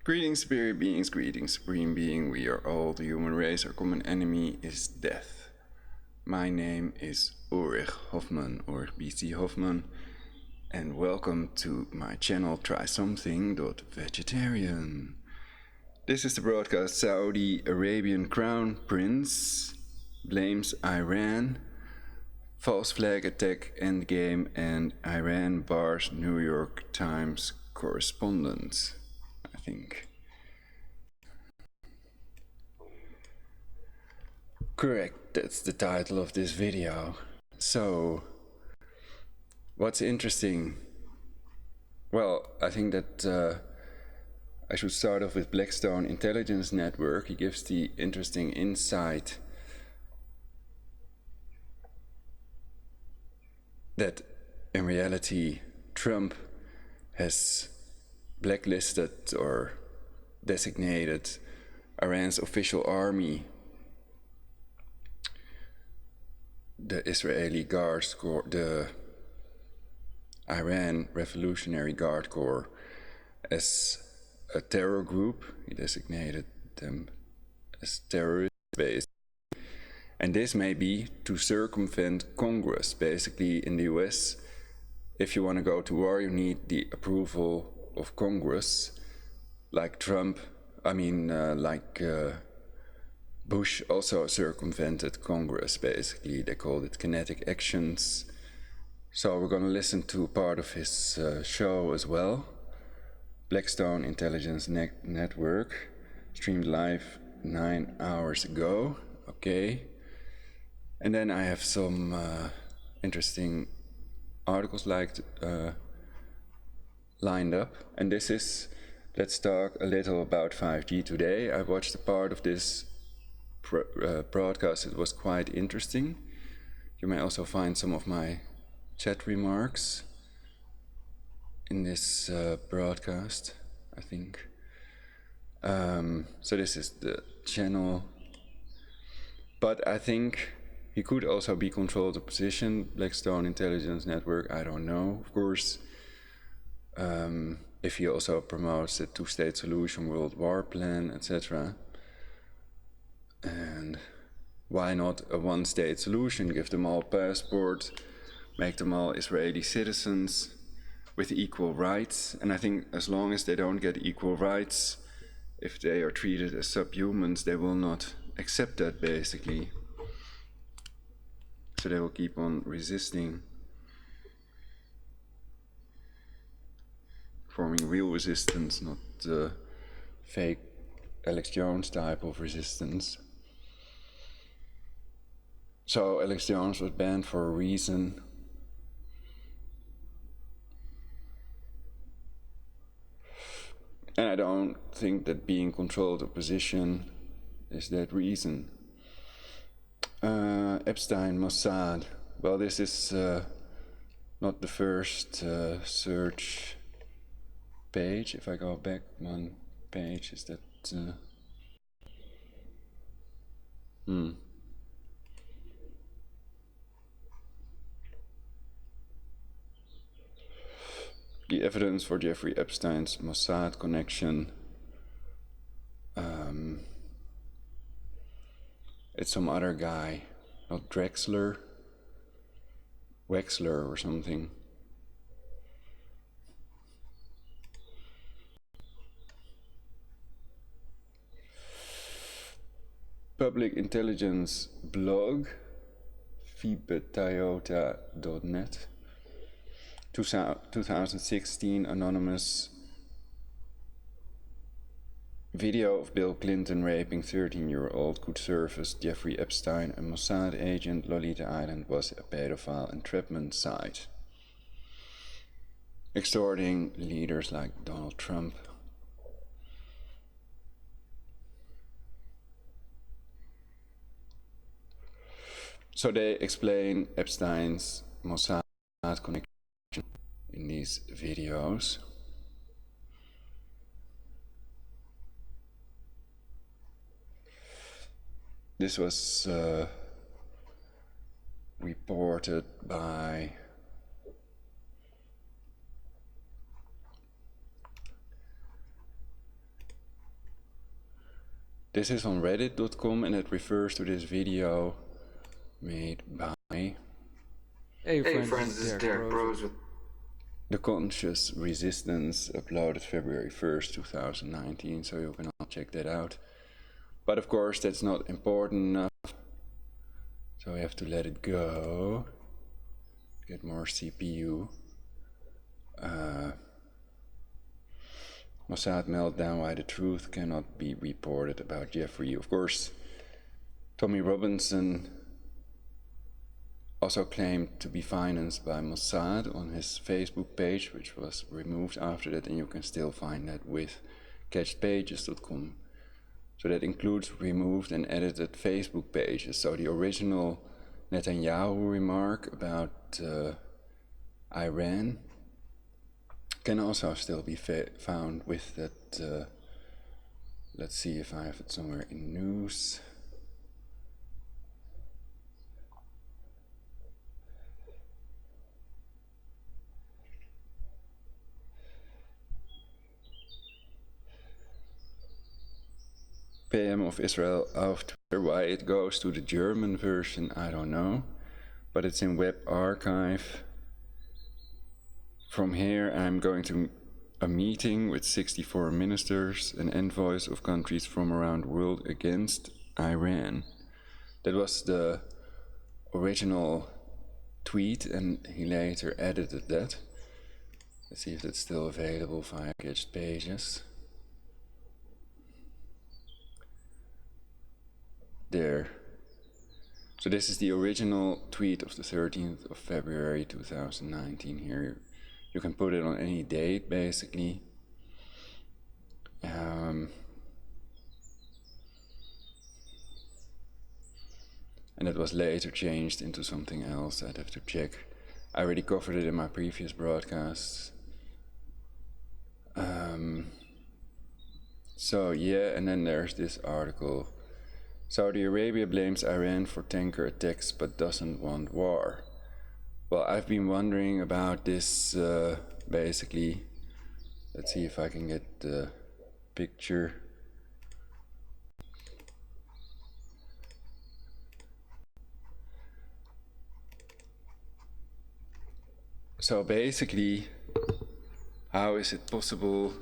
Greetings, spirit beings, greetings, supreme being. We are all the human race. Our common enemy is death. My name is Ulrich Hoffman, Ulrich BC Hoffman, and welcome to my channel Try Something.Vegetarian. This is the broadcast. Saudi Arabian Crown Prince blames Iran. False flag attack endgame, and Iran bars New York Times correspondent, I think. Correct, that's the title of this video. So, what's interesting? Well, I think that I should start off with Blackstone Intelligence Network. He gives the interesting insight that in reality Trump has blacklisted or designated Iran's official army, the Israeli Guards Corps, the Iran Revolutionary Guard Corps, as a terror group. He designated them as terrorists, basically. And this may be to circumvent Congress. Basically, in the US, if you want to go to war, you need the approval of Congress. Like Bush also circumvented Congress, basically. They called it kinetic actions. So we're going to listen to part of his show as well. Blackstone Intelligence Network, streamed live 9 hours ago. Okay. And then I have some interesting articles lined up. And this is, let's talk a little about 5G today. I watched a part of this broadcast. It was quite interesting. You may also find some of my chat remarks in this broadcast, I think. So this is the channel. But I think he could also be controlled opposition, Blackstone Intelligence Network, I don't know. Of course, if he also promotes the two-state solution, world war plan, etc. And why not a one-state solution? Give them all passports, make them all Israeli citizens with equal rights. And I think as long as they don't get equal rights, if they are treated as subhumans, they will not accept that, basically. So they will keep on resisting, forming real resistance, not the fake Alex Jones type of resistance. So Alex Jones was banned for a reason. And I don't think that being controlled opposition is that reason. Epstein, Mossad. Well, this is not the first search page. If I go back one page, is that... The evidence for Jeffrey Epstein's Mossad connection. It's some other guy, not Wexler or something. Public intelligence blog, fibetoyota.net. 2016 anonymous video of Bill Clinton raping 13-year-old could serve as Jeffrey Epstein, a Mossad agent. Lolita Island was a pedophile entrapment site, extorting leaders like Donald Trump. So they explain Epstein's Mossad connection in these videos. This was reported by This is on reddit.com and it refers to this video made by Hey friends, this is Derek Bros with The Conscious Resistance, uploaded February 1st, 2019, so you can all check that out. But of course that's not important enough, so we have to let it go, get more CPU. Mossad meltdown, why the truth cannot be reported about Jeffrey. Of course, Tommy Robinson also claimed to be financed by Mossad on his Facebook page, which was removed after that, and you can still find that with catchedpages.com. So that includes removed and edited Facebook pages. So the original Netanyahu remark about Iran can also still be found with that. Let's see if I have it somewhere in news. PM of Israel of Twitter. Why it goes to the German version, I don't know, but it's in Web Archive. From here I'm going to a meeting with 64 ministers and envoys of countries from around the world against Iran. That was the original tweet and he later edited that. Let's see if that's still available via Catched Pages. There. So this is the original tweet of the 13th of February 2019 here. You can put it on any date, basically. And it was later changed into something else. I'd have to check. I already covered it in my previous broadcasts. So yeah, and then there's this article. Saudi Arabia blames Iran for tanker attacks but doesn't want war. Well, I've been wondering about this, basically. Let's see if I can get the picture. So basically, how is it possible,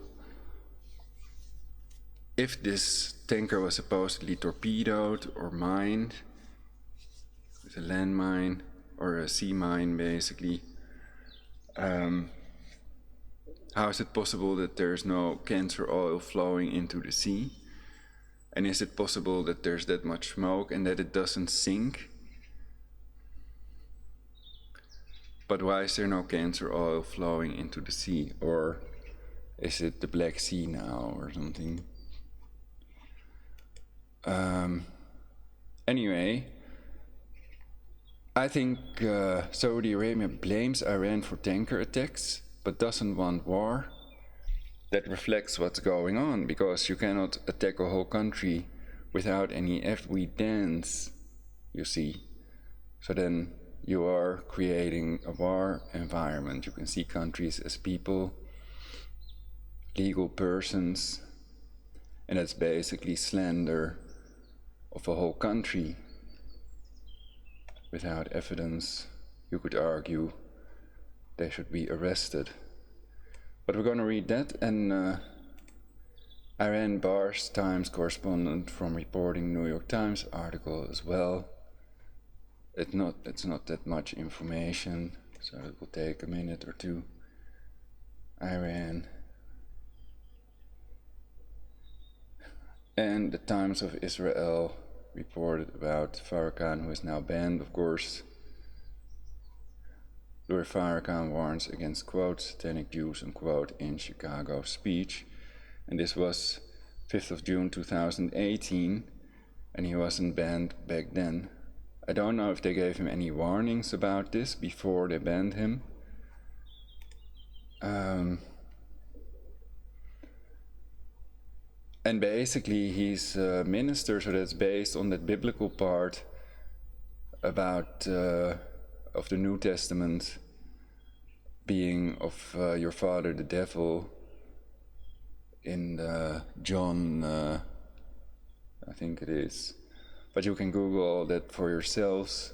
if this tanker was supposedly torpedoed or mined, with a landmine, or a sea mine basically, how is it possible that there's no cancer oil flowing into the sea? And is it possible that there's that much smoke and that it doesn't sink? But why is there no cancer oil flowing into the sea? Or is it the Black Sea now or something? Anyway, I think Saudi Arabia blames Iran for tanker attacks, but doesn't want war. That reflects what's going on, because you cannot attack a whole country without any evidence, you see. So then you are creating a war environment. You can see countries as people, legal persons, and that's basically slander of a whole country. Without evidence, you could argue they should be arrested. But we're going to read that, and Iran bars Times correspondent from reporting New York Times article as well. It's not that much information, so it will take a minute or two. Iran. And the Times of Israel reported about Farrakhan, who is now banned, of course. Lord Farrakhan warns against, quote, satanic Jews, unquote, in Chicago speech. And this was 5th of June 2018, and he wasn't banned back then. I don't know if they gave him any warnings about this before they banned him. And basically he's a minister, so that's based on that biblical part about of the New Testament being of your father the devil in John I think it is. But you can Google that for yourselves,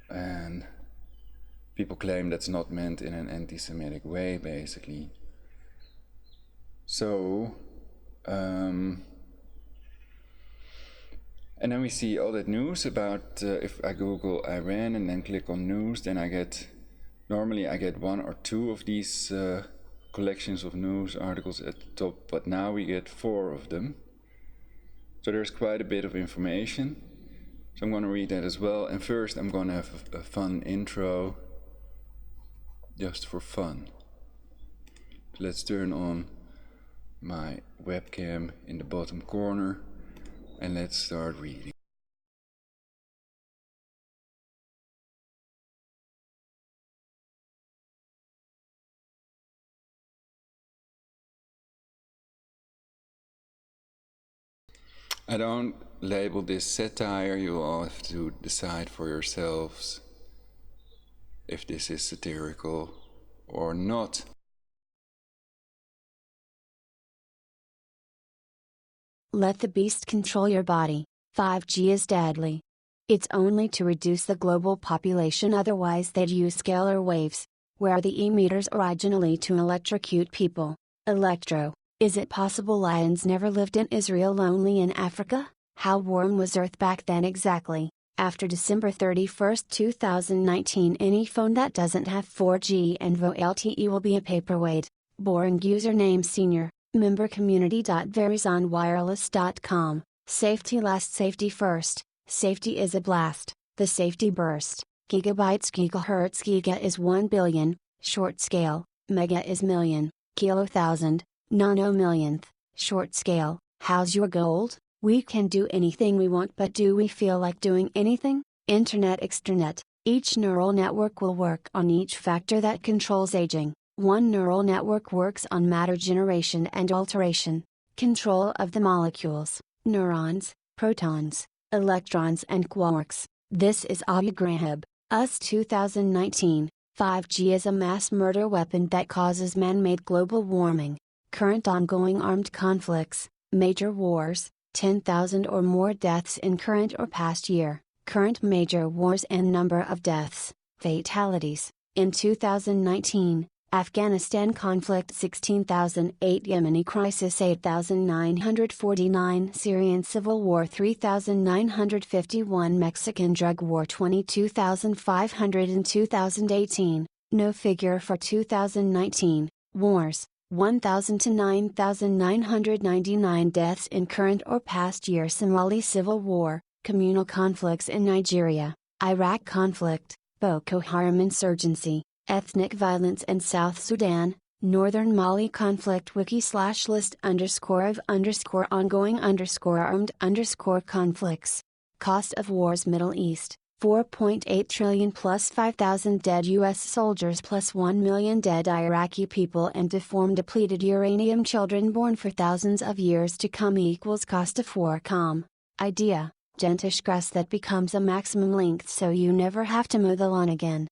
and people claim that's not meant in an anti-Semitic way, basically. So, and then we see all that news about, if I Google Iran and then click on news, then normally I get one or two of these collections of news articles at the top, but now we get 4 of them. So there's quite a bit of information. So I'm going to read that as well. And first I'm going to have a fun intro, just for fun. So let's turn on my webcam in the bottom corner and let's start reading. I don't label this satire. You all have to decide for yourselves if this is satirical or not. Let the beast control your body. 5G is deadly. It's only to reduce the global population, otherwise they'd use scalar waves, where the emitters originally to electrocute people. Electro. Is it possible lions never lived in Israel, only in Africa? How warm was Earth back then exactly? After December 31, 2019, any phone that doesn't have 4G and VoLTE will be a paperweight. Boring. Username senior. Member community.verizonwireless.com. Safety last, safety first. Safety is a blast. The safety burst. Gigabytes, gigahertz. Giga is 1 billion. Short scale. Mega is million. Kilo thousand. Nano millionth. Short scale. How's your gold? We can do anything we want, but do we feel like doing anything? Internet extranet. Each neural network will work on each factor that controls aging. One neural network works on matter generation and alteration, control of the molecules, neurons, protons, electrons and quarks. This is Abu Ghraib, US 2019. 5G is a mass murder weapon that causes man-made global warming. Current ongoing armed conflicts, major wars, 10,000 or more deaths in current or past year. Current major wars and number of deaths, fatalities. In 2019, Afghanistan conflict 16,008, Yemeni crisis 8,949, Syrian civil war 3,951, Mexican drug war 22,500 in 2018, no figure for 2019, wars, 1,000 to 9,999 deaths in current or past year, Somali civil war, communal conflicts in Nigeria, Iraq conflict, Boko Haram insurgency, ethnic violence in South Sudan, Northern Mali conflict, wiki/list_of_ongoing_armed_conflicts. Cost of wars, Middle East, 4.8 trillion plus 5,000 dead US soldiers plus 1 million dead Iraqi people and deformed depleted uranium children born for thousands of years to come equals cost of war. Idea, gentish grass that becomes a maximum length so you never have to mow the lawn again.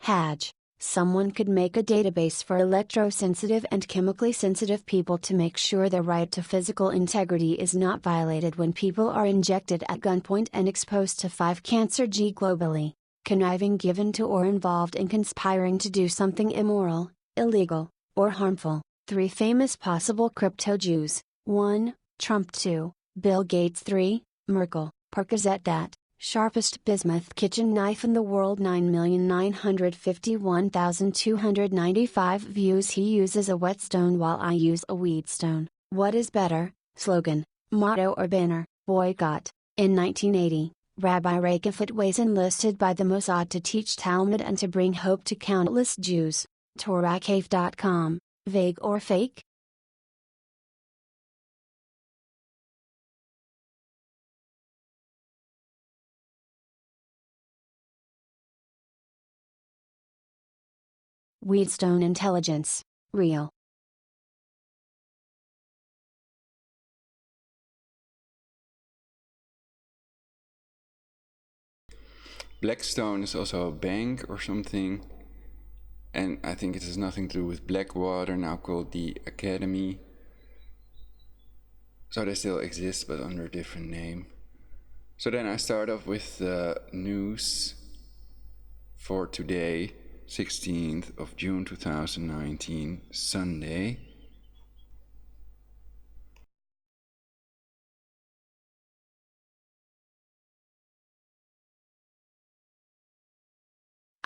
Haj. Someone could make a database for electrosensitive and chemically sensitive people to make sure the right to physical integrity is not violated when people are injected at gunpoint and exposed to 5 cancer globally. Conniving, given to or involved in conspiring to do something immoral, illegal, or harmful. 3 famous possible crypto Jews. 1. Trump. 2. Bill Gates. 3. Merkel. Percocet. That sharpest bismuth kitchen knife in the world. 9,951,295 views. He uses a whetstone while I use a weedstone. What is better? Slogan, motto or banner? Boycott. In 1980, Rabbi Rakefet was enlisted by the Mossad to teach Talmud and to bring hope to countless Jews. TorahCave.com. Vague or fake? Weedstone intelligence. Real. Blackstone is also a bank or something, and I think it has nothing to do with Blackwater, now called the Academy. So they still exist, but under a different name. So then I start off with the news for today, 16th of June 2019, Sunday.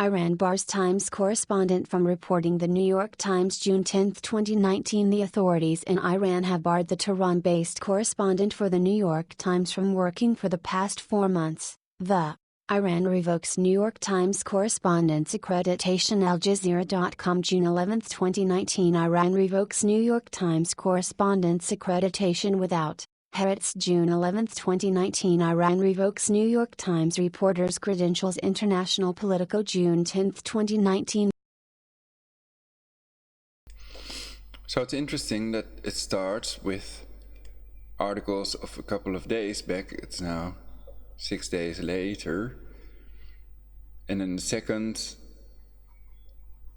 Iran bars Times correspondent from reporting. The New York Times, June 10, 2019. The authorities in Iran have barred the Tehran-based correspondent for the New York Times from working for the past 4 months. The Iran revokes New York Times correspondent's accreditation. AlJazeera.com, June 11, 2019. Iran revokes New York Times correspondent's accreditation without Haaretz, June 11, 2019. Iran revokes New York Times reporter's credentials. International Politico, June 10, 2019. So it's interesting that it starts with articles of a couple of days back. It's now 6 days later. And then the second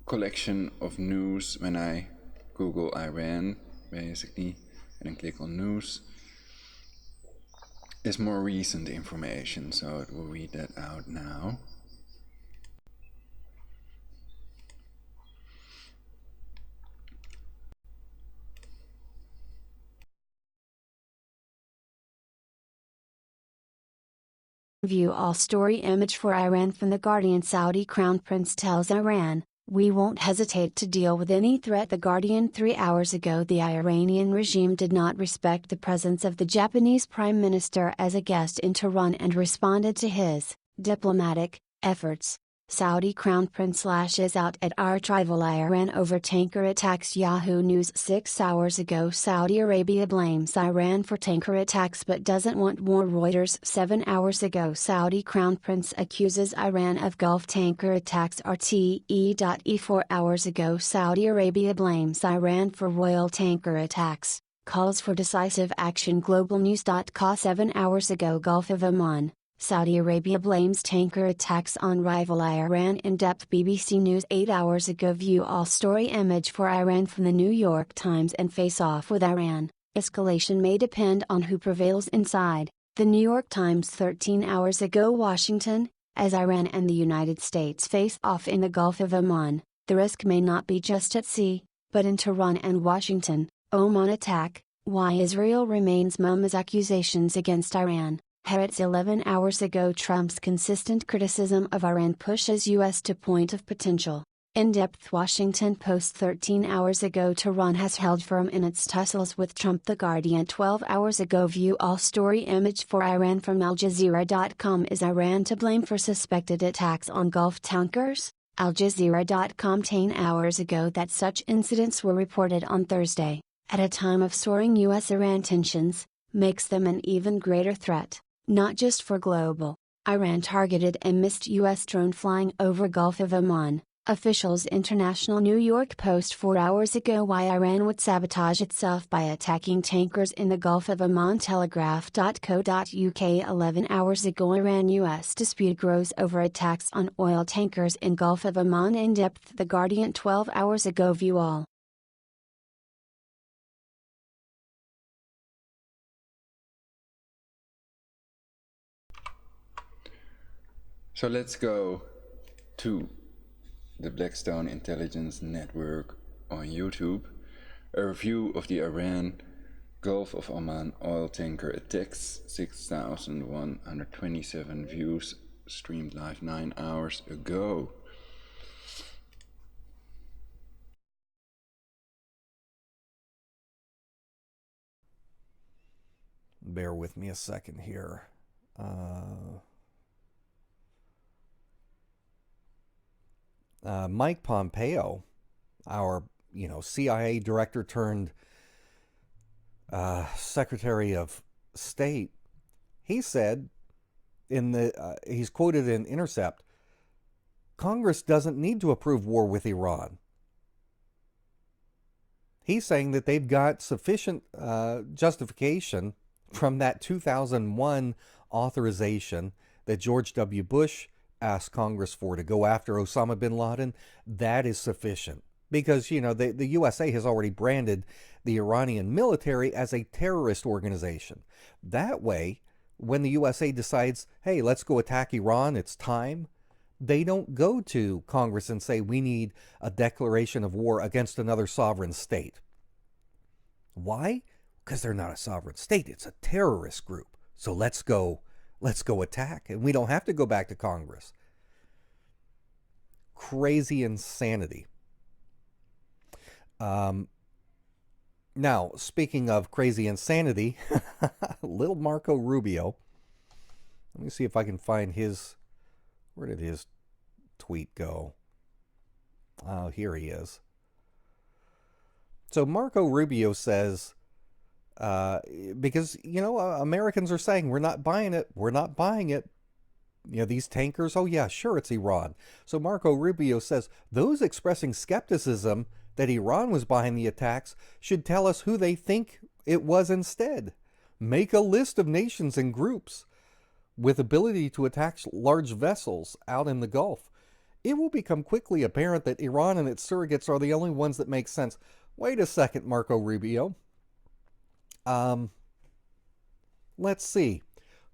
collection of news, when I Google Iran, basically, and then click on news, is more recent information, so it will read that out now. View all story image for Iran from The Guardian. Saudi Crown Prince tells Iran, "We won't hesitate to deal with any threat." The Guardian. 3 hours ago, the Iranian regime did not respect the presence of the Japanese Prime Minister as a guest in Tehran and responded to his diplomatic efforts. Saudi Crown Prince lashes out at arch rival Iran over tanker attacks. Yahoo News. 6 hours ago, Saudi Arabia blames Iran for tanker attacks but doesn't want war. Reuters. 7 hours ago, Saudi Crown Prince accuses Iran of Gulf tanker attacks. RTE.E. 4 hours ago, Saudi Arabia blames Iran for royal tanker attacks, calls for decisive action. Globalnews.ca. 7 hours ago, Gulf of Oman, Saudi Arabia blames tanker attacks on rival Iran. In-depth. BBC News. 8 hours ago, view all story image for Iran from the New York Times and face off with Iran. Escalation may depend on who prevails inside the New York Times. 13 hours ago, Washington, as Iran and the United States face off in the Gulf of Oman, the risk may not be just at sea, but in Tehran and Washington. Oman attack, why Israel remains mum as accusations against Iran. Haaretz. 11 hours ago, Trump's consistent criticism of Iran pushes U.S. to point of potential. In-depth. Washington Post. 13 hours ago, Tehran has held firm in its tussles with Trump. The Guardian. 12 hours ago, view all story image for Iran from AlJazeera.com. Is Iran to blame for suspected attacks on Gulf tankers? AlJazeera.com. 10 hours ago that such incidents were reported on Thursday, at a time of soaring U.S.-Iran tensions, makes them an even greater threat, not just for global. Iran targeted and missed U.S. drone flying over Gulf of Oman. Officials. International. New York Post. 4 hours ago, why Iran would sabotage itself by attacking tankers in the Gulf of Oman. Telegraph.co.uk. 11 hours ago, Iran-U.S. dispute grows over attacks on oil tankers in Gulf of Oman. In-depth. The Guardian. 12 hours ago, view all. So let's go to the Blackstone Intelligence Network on YouTube. A review of the Iran Gulf of Oman oil tanker attacks. 6,127 views, streamed live 9 hours ago. Bear with me a second here. Mike Pompeo, our CIA director turned Secretary of State, he said he's quoted in Intercept, Congress doesn't need to approve war with Iran. He's saying that they've got sufficient justification from that 2001 authorization that George W. Bush asked Congress for to go after Osama bin Laden. That is sufficient. because, the USA has already branded the Iranian military as a terrorist organization. That way, when the USA decides, hey, let's go attack Iran, it's time, they don't go to Congress and say, we need a declaration of war against another sovereign state. Why? Because they're not a sovereign state. It's a terrorist group. So let's go attack. And we don't have to go back to Congress. Crazy insanity. Now, speaking of crazy insanity, little Marco Rubio. Let me see if I can find his... Where did his tweet go? Oh, here he is. So Marco Rubio says, because, Americans are saying, we're not buying it. We're not buying it. These tankers, oh yeah, sure, it's Iran. So Marco Rubio says, those expressing skepticism that Iran was behind the attacks should tell us who they think it was instead. Make a list of nations and groups with ability to attack large vessels out in the Gulf. It will become quickly apparent that Iran and its surrogates are the only ones that make sense. Wait a second, Marco Rubio. Let's see.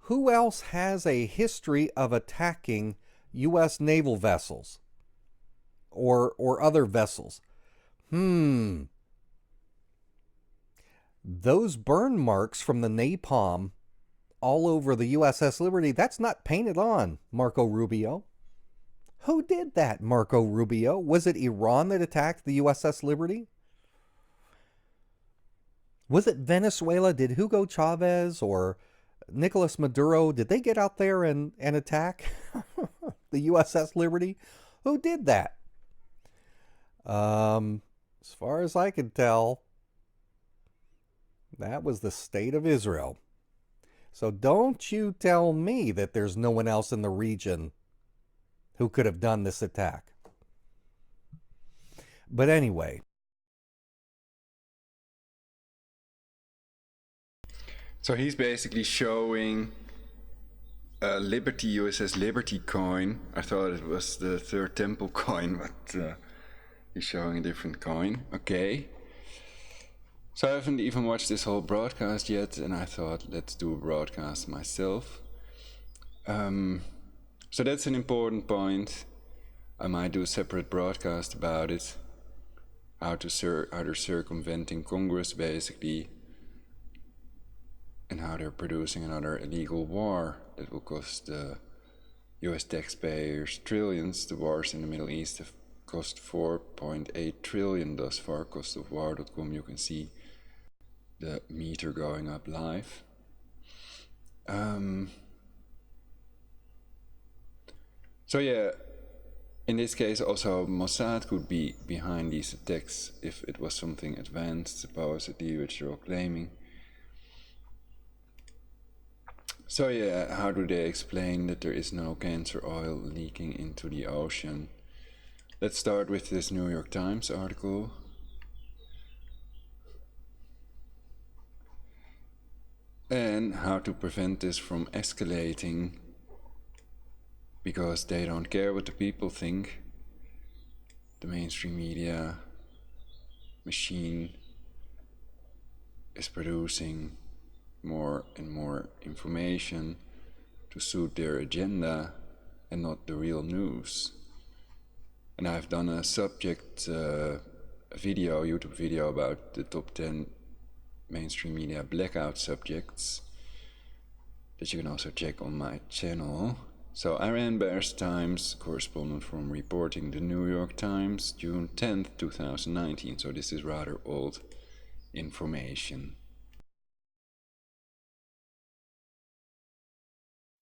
Who else has a history of attacking U.S. naval vessels or other vessels? Those burn marks from the napalm all over the USS Liberty, that's not painted on, Marco Rubio. Who did that, Marco Rubio? Was it Iran that attacked the USS Liberty? Was it Venezuela? Did Hugo Chavez or Nicolas Maduro, did they get out there and attack the USS Liberty? Who did that? As far as I can tell, that was the state of Israel. So don't you tell me that there's no one else in the region who could have done this attack. But anyway. So he's basically showing a Liberty USS Liberty coin. I thought it was the Third Temple coin, but he's showing a different coin. Okay. So I haven't even watched this whole broadcast yet, and I thought, let's do a broadcast myself. So that's an important point. I might do a separate broadcast about it. How they're circumventing Congress, basically. And how they're producing another illegal war that will cost the US taxpayers trillions. The wars in the Middle East have cost 4.8 trillion thus far. Costofwar.com, you can see the meter going up live. So yeah, in this case also Mossad could be behind these attacks if it was something advanced, supposedly, which they're all claiming. So yeah, how do they explain that there is no cancer oil leaking into the ocean? Let's start with this New York Times article. And how to prevent this from escalating, because they don't care what the people think. The mainstream media machine is producing more and more information to suit their agenda and not the real news. And I've done a YouTube video about the top 10 mainstream media blackout subjects that you can also check on my channel. So Iran bears Times correspondent from reporting the New York Times, June 10th, 2019. So this is rather old information.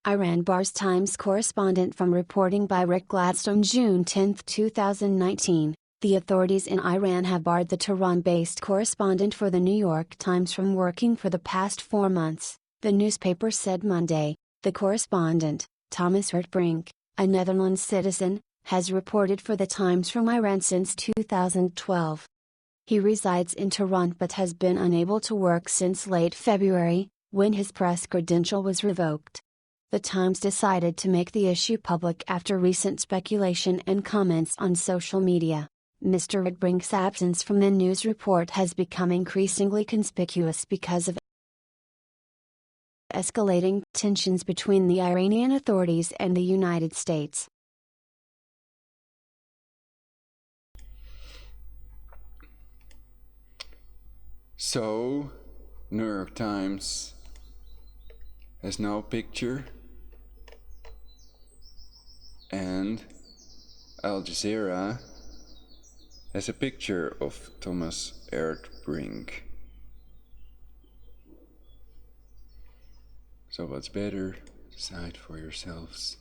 Iran bars Times correspondent from reporting by Rick Gladstone, June 10, 2019. The authorities in Iran have barred the Tehran-based correspondent for the New York Times from working for the past 4 months, the newspaper said Monday. The correspondent, Thomas Hertbrink, a Netherlands citizen, has reported for the Times from Iran since 2012. He resides in Tehran but has been unable to work since late February, when his press credential was revoked. The Times decided to make the issue public after recent speculation and comments on social media. Mr. Redbrink's absence from the news report has become increasingly conspicuous because of escalating tensions between the Iranian authorities and the United States. So, New York Times has no picture, and Al Jazeera has a picture of Thomas Erdbrink. So what's better? Decide for yourselves.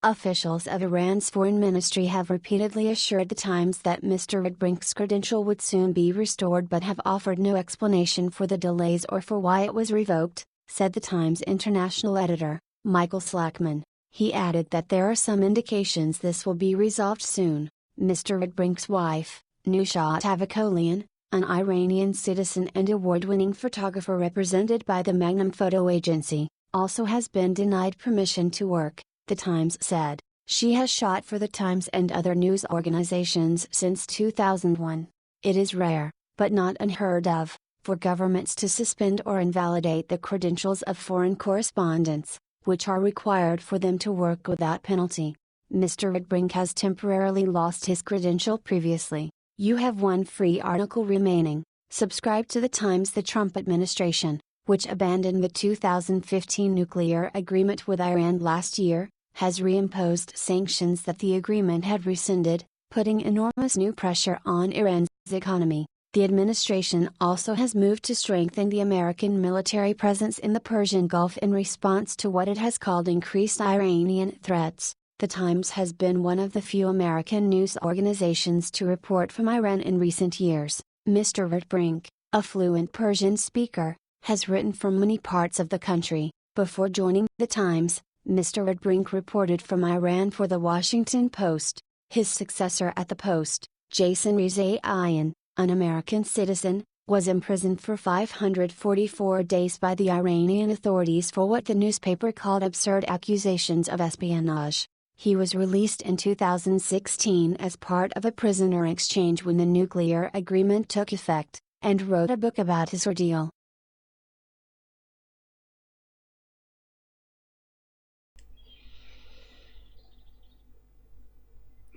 Officials of Iran's foreign ministry have repeatedly assured the Times that Mr. Redbrink's credential would soon be restored, but have offered no explanation for the delays or for why it was revoked, said the Times international editor, Michael Slackman. He added that there are some indications this will be resolved soon. Mr. Redbrink's wife, Nushat Avakolian, an Iranian citizen and award-winning photographer represented by the Magnum Photo Agency, also has been denied permission to work, the Times said. She has shot for the Times and other news organizations since 2001. It is rare, but not unheard of, for governments to suspend or invalidate the credentials of foreign correspondents, which are required for them to work without penalty. Mr. Redbrink has temporarily lost his credential previously. You have one free article remaining. Subscribe to the Times. The Trump administration, which abandoned the 2015 nuclear agreement with Iran last year, has reimposed sanctions that the agreement had rescinded, putting enormous new pressure on Iran's economy. The administration also has moved to strengthen the American military presence in the Persian Gulf in response to what it has called increased Iranian threats. The Times has been one of the few American news organizations to report from Iran in recent years. Mr. Redbrink, a fluent Persian speaker, has written from many parts of the country. Before joining the Times, Mr. Redbrink reported from Iran for the Washington Post. His successor at the Post, Jason Rezaian, an American citizen, was imprisoned for 544 days by the Iranian authorities for what the newspaper called absurd accusations of espionage. He was released in 2016 as part of a prisoner exchange when the nuclear agreement took effect, and wrote a book about his ordeal.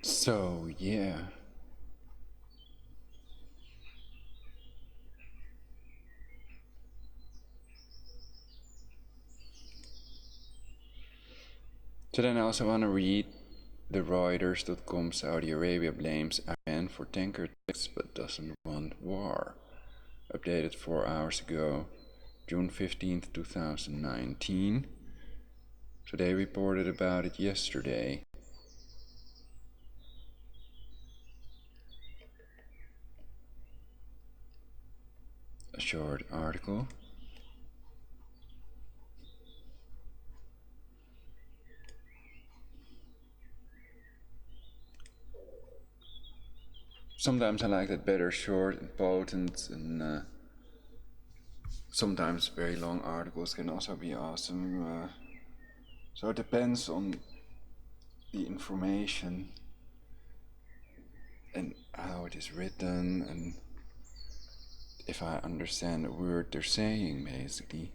So, yeah. So then I also want to read the Reuters.com. Saudi Arabia blames Iran for tanker attacks but doesn't want war. Updated 4 hours ago, June 15th, 2019. So they reported about it yesterday. A short article. Sometimes I like that better, short and potent, and sometimes very long articles can also be awesome. So it depends on the information and how it is written and if I understand the word they're saying, basically.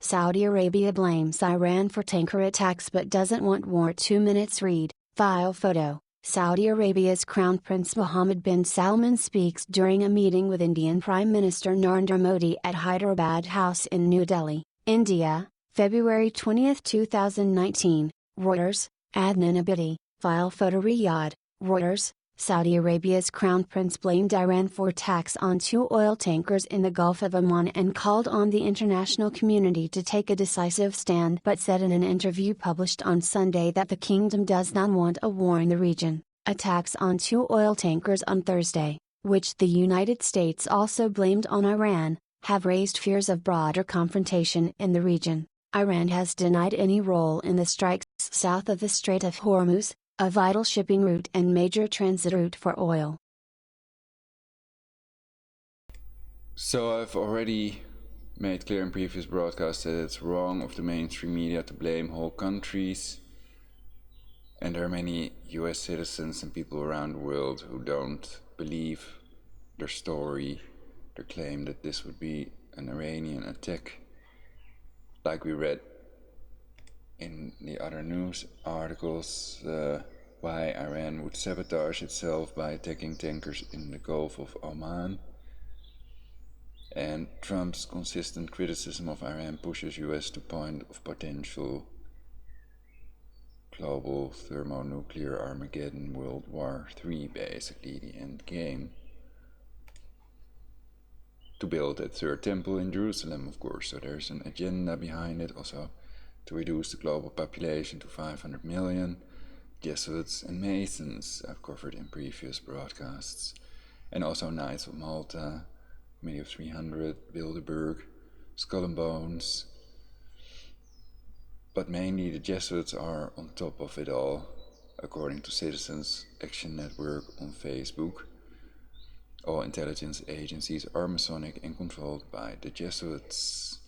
Saudi Arabia blames Iran for tanker attacks but doesn't want war. 2 minutes read, file photo. Saudi Arabia's Crown Prince Mohammed bin Salman speaks during a meeting with Indian Prime Minister Narendra Modi at Hyderabad House in New Delhi, India, February 20, 2019. Reuters, Adnan Abidi, file photo. Riyadh, Reuters. Saudi Arabia's Crown Prince blamed Iran for attacks on 2 oil tankers in the Gulf of Oman and called on the international community to take a decisive stand, but said in an interview published on Sunday that the kingdom does not want a war in the region. Attacks on 2 oil tankers on Thursday, which the United States also blamed on Iran, have raised fears of broader confrontation in the region. Iran has denied any role in the strikes south of the Strait of Hormuz, a vital shipping route and major transit route for oil. So I've already made clear in previous broadcasts that it's wrong of the mainstream media to blame whole countries. And there are many US citizens and people around the world who don't believe their story, their claim that this would be an Iranian attack, like we read in the other news articles, why Iran would sabotage itself by attacking tankers in the Gulf of Oman. And Trump's consistent criticism of Iran pushes US to point of potential global thermonuclear Armageddon, World War III, basically the end game. To build a third temple in Jerusalem, of course, so there's an agenda behind it, also to reduce the global population to 500 million. Jesuits and Masons I've covered in previous broadcasts, and also Knights of Malta, Committee of 300, Bilderberg, Skull and Bones. But mainly the Jesuits are on top of it all, according to Citizens Action Network on Facebook. All intelligence agencies are Masonic and controlled by the Jesuits.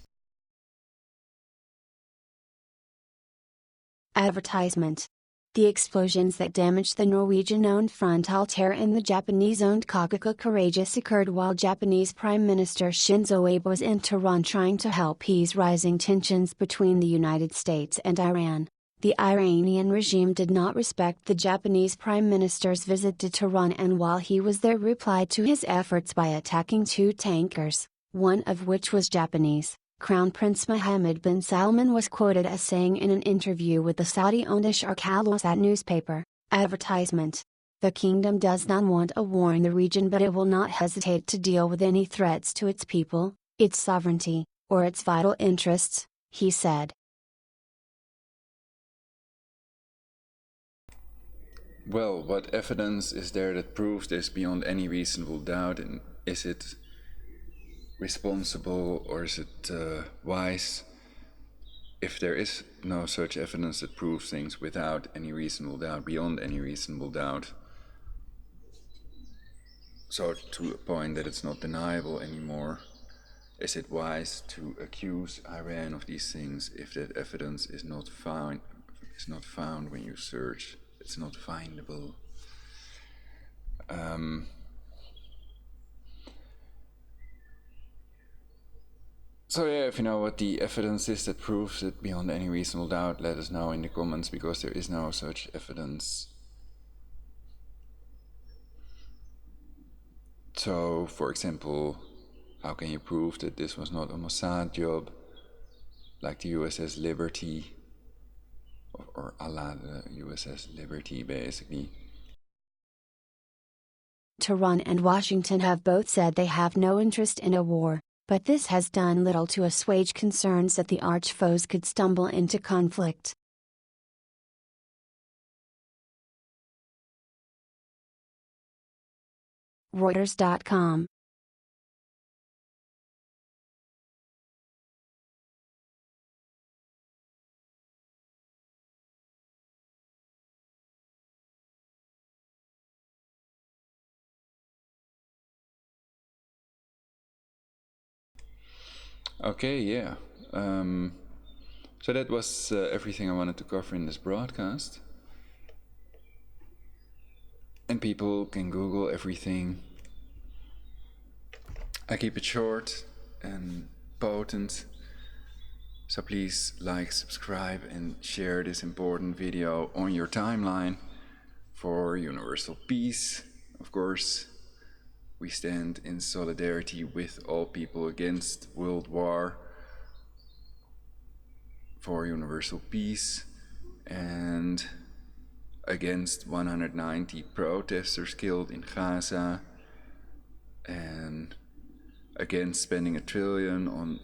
Advertisement. The explosions that damaged the Norwegian-owned Frontaltair and the Japanese-owned Kagako Courageous occurred while Japanese Prime Minister Shinzo Abe was in Tehran trying to help ease rising tensions between the United States and Iran. The Iranian regime did not respect the Japanese Prime Minister's visit to Tehran, and while he was there replied to his efforts by attacking two tankers, one of which was Japanese. Crown Prince Mohammed bin Salman was quoted as saying in an interview with the Saudi-owned Asharq al-Awsat newspaper, advertisement, "The kingdom does not want a war in the region, but it will not hesitate to deal with any threats to its people, its sovereignty, or its vital interests," he said. Well, what evidence is there that proves this beyond any reasonable doubt, and is it responsible or is it wise if there is no such evidence that proves things without any reasonable doubt, beyond any reasonable doubt? So to a point that it's not deniable anymore, is it wise to accuse Iran of these things if that evidence is not found when you search? It's not findable. So yeah, if you know what the evidence is that proves it beyond any reasonable doubt, let us know in the comments, because there is no such evidence. So, for example, how can you prove that this was not a Mossad job, like the USS Liberty, or Allah, the USS Liberty, basically? Tehran and Washington have both said they have no interest in a war, but this has done little to assuage concerns that the arch-foes could stumble into conflict. Reuters.com. Okay, yeah. So that was everything I wanted to cover in this broadcast. And people can Google everything. I keep it short and potent. So please like, subscribe, and share this important video on your timeline for universal peace. Of course, we stand in solidarity with all people against world war, for universal peace, and against 190 protesters killed in Gaza, and against spending $1 trillion on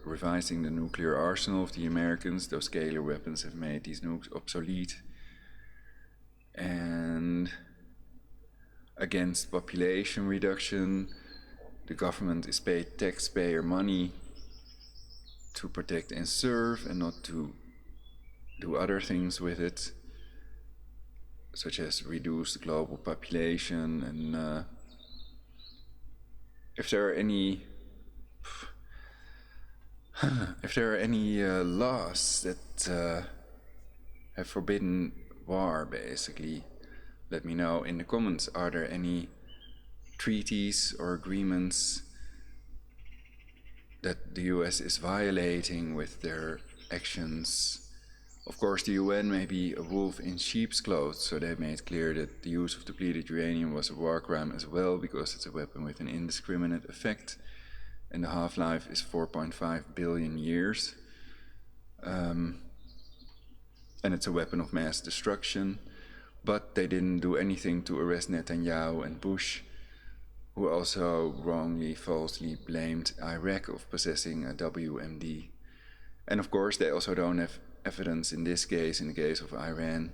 revising the nuclear arsenal of the Americans. Those scalar weapons have made these nukes obsolete. And against population reduction. The government is paid taxpayer money to protect and serve, and not to do other things with it, such as reduce the global population. And if there are any If there are any laws that have forbidden war, basically, let me know in the comments. Are there any treaties or agreements that the US is violating with their actions? Of course, the UN may be a wolf in sheep's clothes, so they made clear that the use of depleted uranium was a war crime as well, because it's a weapon with an indiscriminate effect, and the half-life is 4.5 billion years. And it's a weapon of mass destruction. But they didn't do anything to arrest Netanyahu and Bush, who also wrongly, falsely blamed Iraq of possessing a WMD. And of course, they also don't have evidence in this case. In the case of Iran,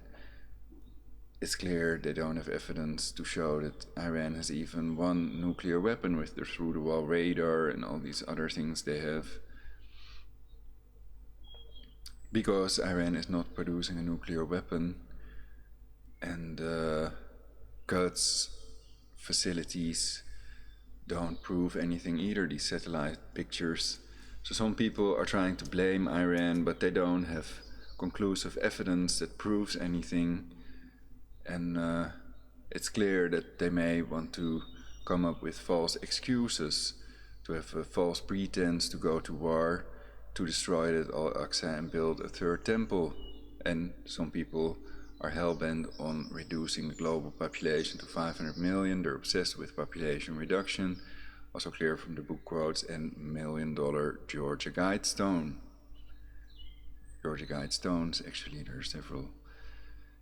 it's clear they don't have evidence to show that Iran has even one nuclear weapon with their through-the-wall radar and all these other things they have. Because Iran is not producing a nuclear weapon, and Quds facilities don't prove anything either, these satellite pictures. So some people are trying to blame Iran, but they don't have conclusive evidence that proves anything. And it's clear that they may want to come up with false excuses, to have a false pretense to go to war, to destroy it Al-Aqsa and build a third temple. And some people are hell-bent on reducing the global population to 500 million. They're obsessed with population reduction, also clear from the book quotes, and $1 million Georgia Guidestone. Georgia Guidestones, actually there are several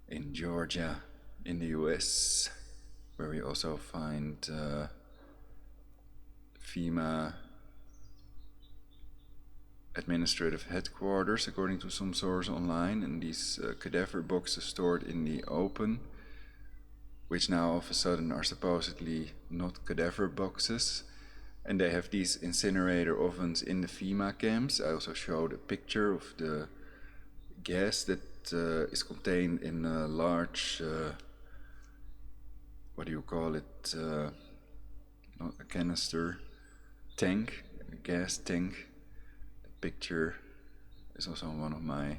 in Georgia, in the US, where we also find FEMA administrative headquarters, according to some source online, and these cadaver boxes stored in the open, which now all of a sudden are supposedly not cadaver boxes, and they have these incinerator ovens in the FEMA camps. I also showed a picture of the gas that is contained in a large, what do you call it, not a canister, tank, a gas tank. Picture is also on one of my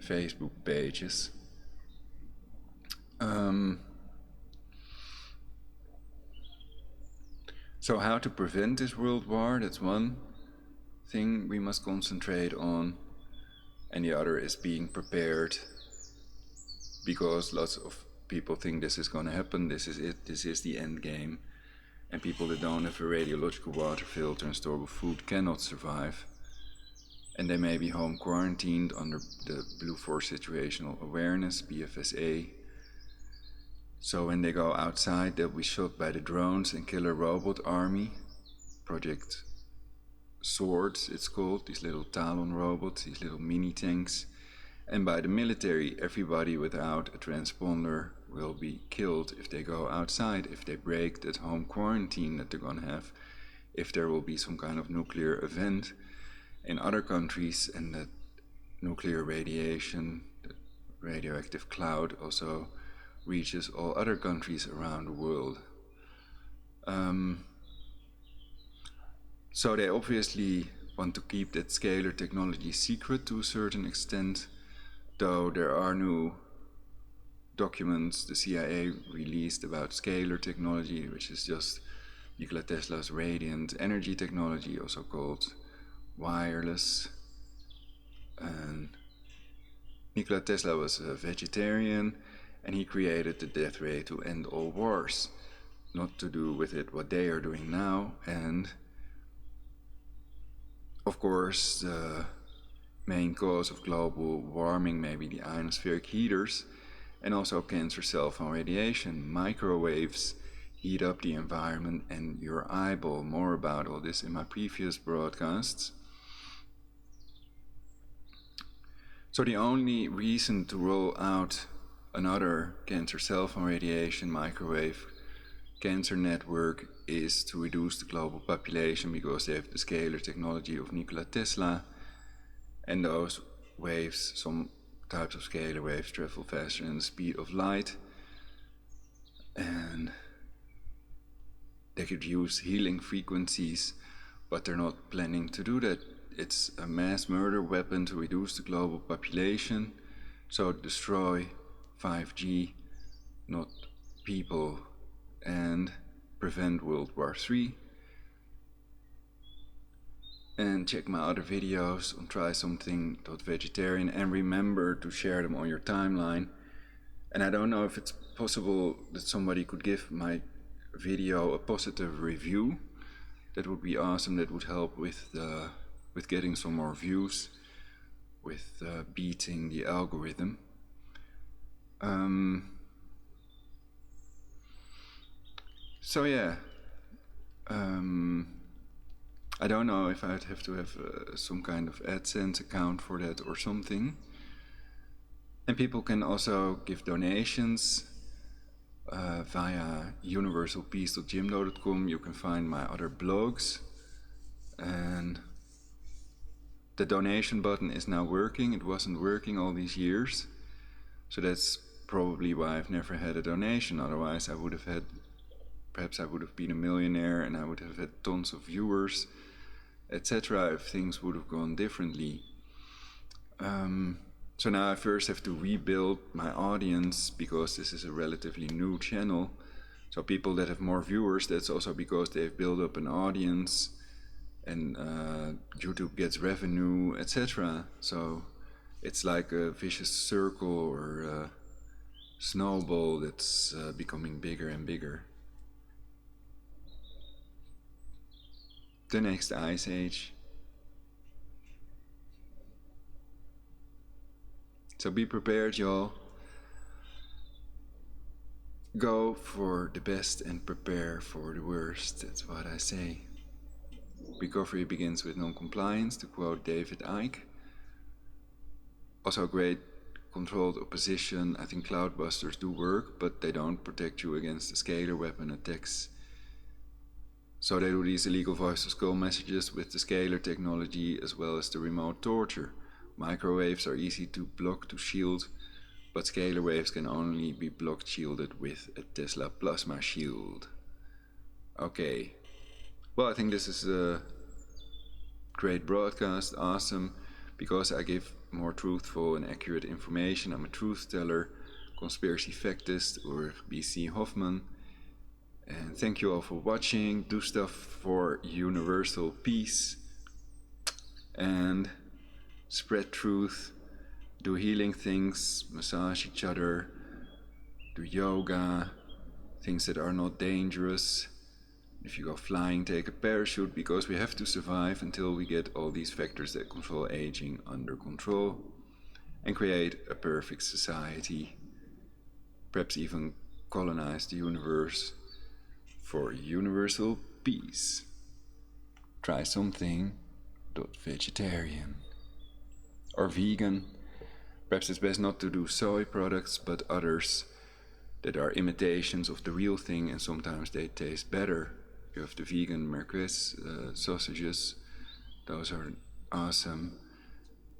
Facebook pages. So how to prevent this world war, that's one thing we must concentrate on, and the other is being prepared, because lots of people think this is going to happen, this is it, this is the end game, and people that don't have a radiological water filter and storable food cannot survive. And they may be home quarantined under the Blue Force Situational Awareness, BFSA. So when they go outside, they'll be shot by the drones and killer robot army. Project Swords, it's called, these little Talon robots, these little mini tanks. And by the military, everybody without a transponder will be killed if they go outside, if they break that home quarantine that they're gonna have, if there will be some kind of nuclear event in other countries, and that nuclear radiation, the radioactive cloud, also reaches all other countries around the world. So they obviously want to keep that scalar technology secret to a certain extent, though there are new documents the CIA released about scalar technology, which is just Nikola Tesla's radiant energy technology, also called wireless. And Nikola Tesla was a vegetarian, and he created the death ray to end all wars, not to do with it what they are doing now. And of course, the main cause of global warming may be the ionospheric heaters, and also cancer, cell phone radiation. Microwaves heat up the environment and your eyeball. More about all this in my previous broadcasts. So the only reason to roll out another cancer, cell phone radiation, microwave cancer network is to reduce the global population, because they have the scalar technology of Nikola Tesla, and those waves, some types of scalar waves, travel faster than the speed of light, and they could use healing frequencies, but they're not planning to do that it's a mass murder weapon to reduce the global population, so destroy 5G, not people, and prevent World War III. And check my other videos on Try Something.Vegetarian, and remember to share them on your timeline. And I don't know if it's possible that somebody could give my video a positive review. That would be awesome. That would help with getting some more views, with beating the algorithm. So yeah, I don't know if I'd have to have some kind of AdSense account for that or something. And people can also give donations via universalpeace.gymdo.com. You can find my other blogs, and the donation button is now working. It wasn't working all these years, so that's probably why I've never had a donation. Otherwise I would have had, perhaps I would have been a millionaire and I would have had tons of viewers, etc. if things would have gone differently. So now I first have to rebuild my audience, because this is a relatively new channel. So people that have more viewers, that's also because they've built up an audience, and YouTube gets revenue, etc. So it's like a vicious circle or a snowball that's becoming bigger and bigger. The next ice age. So be prepared, y'all. Go for the best and prepare for the worst. That's what I say. Recovery begins with non-compliance, to quote David Icke. Also great controlled opposition. I think cloudbusters do work, but they don't protect you against the scalar weapon attacks. So they do these illegal voice-to-skull messages with the scalar technology, as well as the remote torture. Microwaves are easy to block, to shield, but scalar waves can only be blocked, shielded with a Tesla plasma shield. Okay. Well, I think this is a great broadcast, awesome, because I give more truthful and accurate information. I'm a truth teller, conspiracy factist, or B.C. Hoffman. And thank you all for watching. Do stuff for universal peace, and spread truth. Do healing things, massage each other, do yoga, things that are not dangerous. If you go flying, take a parachute, because we have to survive until we get all these factors that control aging under control, and create a perfect society, perhaps even colonize the universe for universal peace. Try something.vegetarian or vegan. Perhaps it's best not to do soy products, but others that are imitations of the real thing, and sometimes they taste better. You have the vegan merguez sausages. Those are awesome,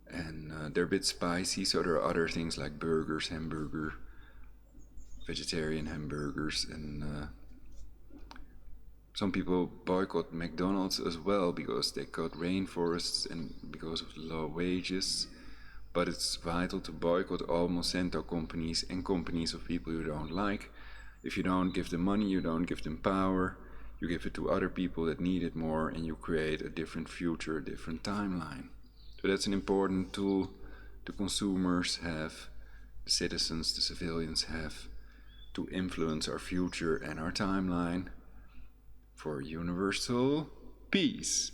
and they're a bit spicy, so there are other things like burgers, vegetarian hamburgers, and some people boycott McDonald's as well because they cut rainforests and because of low wages. But it's vital to boycott all Monsanto companies and companies of people you don't like. If you don't give them money, you don't give them power, you give it to other people that need it more, and you create a different future, a different timeline. So that's an important tool the consumers have, the citizens, the civilians have, to influence our future and our timeline for universal peace.